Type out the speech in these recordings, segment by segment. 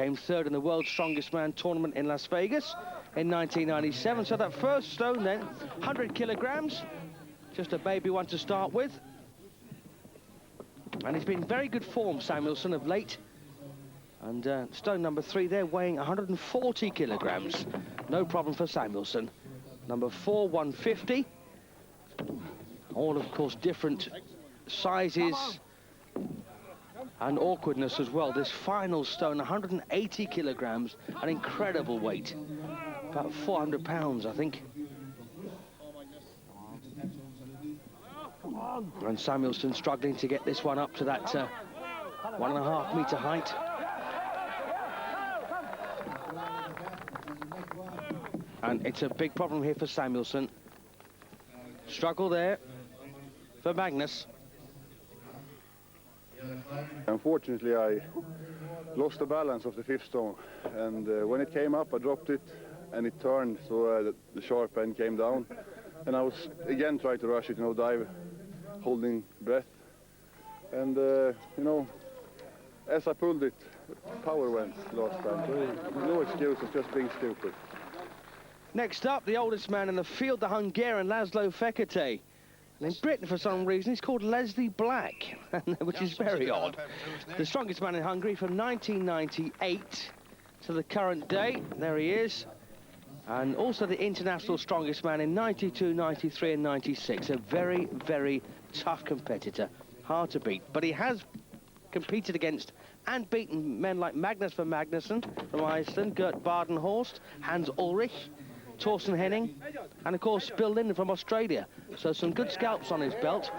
Came third in the World's Strongest Man tournament in Las Vegas in 1997. So that first stone then, 100 kilograms, just a baby one to start with. And he's been in very good form, Samuelsson, of late. And stone number 3 there, weighing 140 kilograms. No problem for Samuelsson. Number 4, 150. All, of course, different sizes and awkwardness as well. This final stone, 180 kilograms, an incredible weight. About 400 pounds, I think. And Samuelsson struggling to get this one up to that 1.5 meter height. And it's a big problem here for Samuelsson. Struggle there for Magnus. Unfortunately, I lost the balance of the 5th stone, and when it came up, I dropped it, and it turned, so the sharp end came down, and I was again trying to rush it, you know, dive, holding breath, and you know, as I pulled it, power went last time. So no excuse, it's just being stupid. Next up, the oldest man in the field, the Hungarian Laszlo Fekete. And in Britain, for some reason, he's called Leslie Black, which is very odd. The strongest man in Hungary from 1998 to the current day. There he is. And also the international strongest man in 92, 93 and 96. A very, very tough competitor. Hard to beat. But he has competed against and beaten men like Magnus van Magnusson from Iceland, Gert Badenhorst, Hans Ulrich, Torsten Henning, and of course Bill Linden from Australia. So some good scalps on his belt.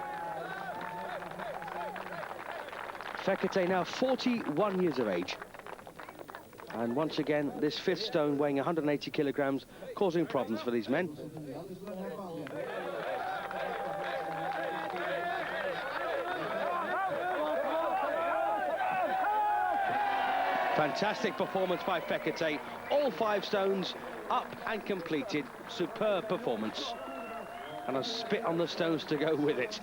Fekete now 41 years of age. And once again, this 5th stone weighing 180 kilograms, causing problems for these men. Fantastic performance by Fekete. All 5 stones up and completed. Superb performance. And a spit on the stones to go with it.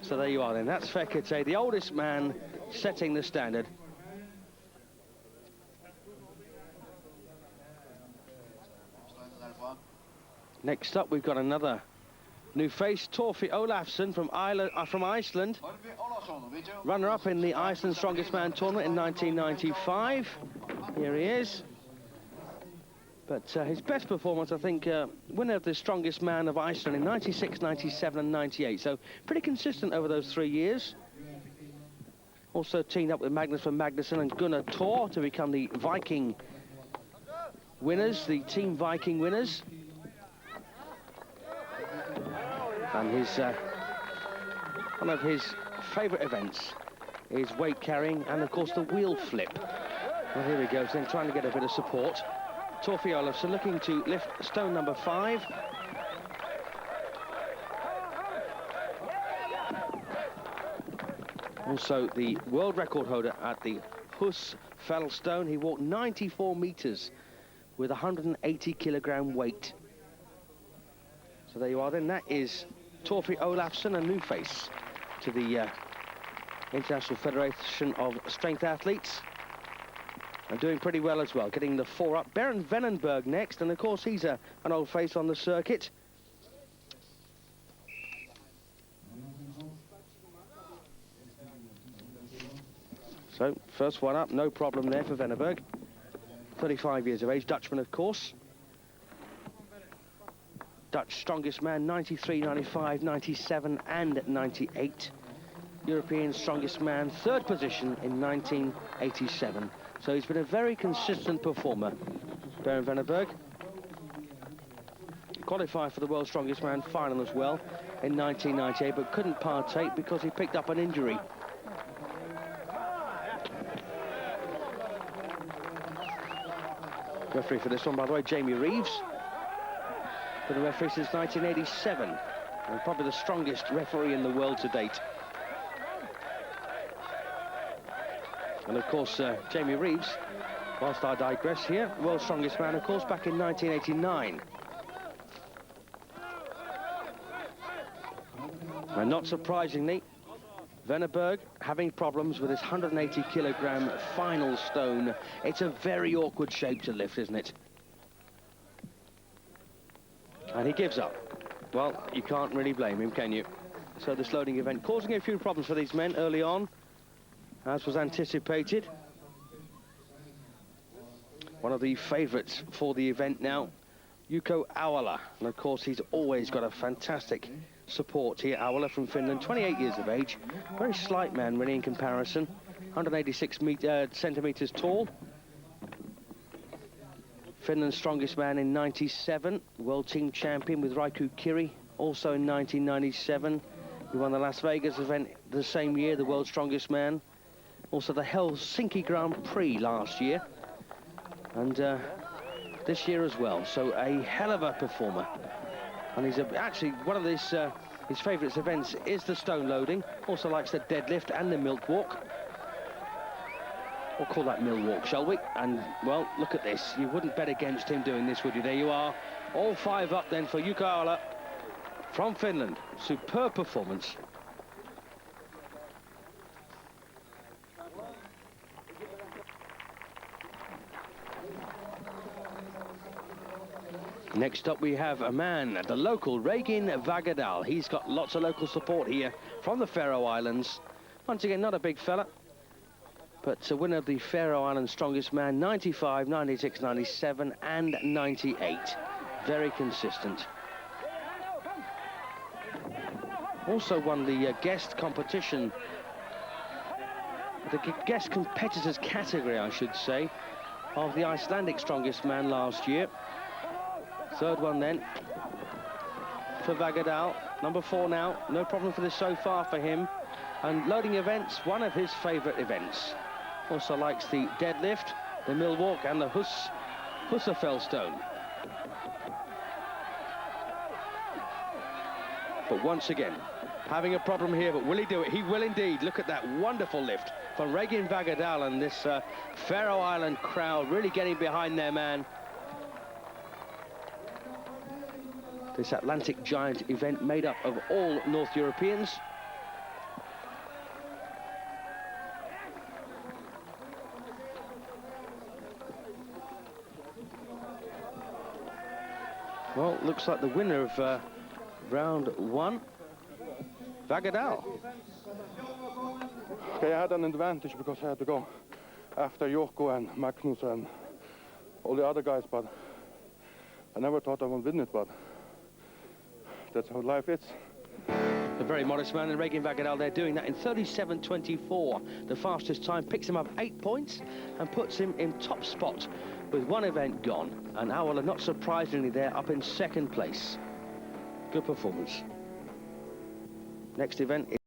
So there you are then. That's Fekete, the oldest man, setting the standard. Next up, we've got another new face, Torfi Olafsson from Iceland. Runner-up in the Iceland Strongest Man tournament in 1995. Here he is. But his best performance, I think, winner of the Strongest Man of Iceland in 96, 97 and 98. So pretty consistent over those 3 years. Also teamed up with Magnus van Magnusson and Gunnar Thor to become the Viking winners, the Team Viking winners. And his one of his favourite events is weight carrying and, of course, the wheel flip. Well, here he goes then, trying to get a bit of support. Torfi Olafsson looking to lift stone number 5. Also, the world record holder at the Husfell stone. He walked 94 metres with 180 kilogram weight. So there you are then. That is Torfi Olafsson, a new face to the International Federation of Strength Athletes. And doing pretty well as well, getting the 4 up. Bernd Venenberg next, and of course he's an old face on the circuit. So, first one up, no problem there for Venenberg. 35 years of age, Dutchman of course. Dutch strongest man, 93, 95, 97 and 98. European strongest man, 3rd position in 1987. So he's been a very consistent performer, Bernd Venenberg. Qualified for the World's Strongest Man final as well in 1998, but couldn't partake because he picked up an injury. Referee for this one, by the way, Jamie Reeves. Been a referee since 1987, and probably the strongest referee in the world to date. And of course, Jamie Reeves, whilst I digress here, world's strongest man, of course, back in 1989. And not surprisingly, Venneberg having problems with his 180-kilogram final stone. It's a very awkward shape to lift, isn't it? And he gives up. Well, you can't really blame him, can you? So this loading event causing a few problems for these men early on, as was anticipated. One of the favourites for the event now, Juuso Aula. And of course, he's always got a fantastic support here. Aula from Finland, 28 years of age. Very slight man, really, in comparison. 186 centimetres tall. Finland's strongest man in 97. World team champion with Raiku Kiri, also in 1997. He won the Las Vegas event the same year, the world's strongest man. Also the Helsinki Grand Prix last year. And this year as well. So a hell of a performer. And he's actually one of his favourite events is the stone loading. Also likes the deadlift and the milk walk. We'll call that mill walk, shall we? And, well, look at this. You wouldn't bet against him doing this, would you? There you are. All 5 up then for Juuso Aula from Finland. Superb performance. Next up we have a man, the local Regin Vagadal. He's got lots of local support here from the Faroe Islands. Once again, not a big fella, but a winner of the Faroe Islands Strongest Man, 95, 96, 97 and 98. Very consistent. Also won the guest competition, the guest competitors category, I should say, of the Icelandic Strongest Man last year. Third one then for Vagadal, number 4 now. No problem for this so far for him. And loading events, one of his favourite events. Also likes the deadlift, the mill walk and the Husafell stone. But once again, having a problem here, but will he do it? He will indeed. Look at that wonderful lift from Regin Vagadal, and this Faroe Island crowd really getting behind their man. This Atlantic Giant event made up of all North Europeans. Well, looks like the winner of round 1, Vagadal. Okay, I had an advantage because I had to go after Yoko and Magnus and all the other guys, but I never thought I would win it, but that's how life is. A very modest man, and Regin Vagadal, they're doing that in 37.24. The fastest time picks him up 8 points and puts him in top spot with one event gone. And Aula, not surprisingly, there up in 2nd place. Good performance. Next event is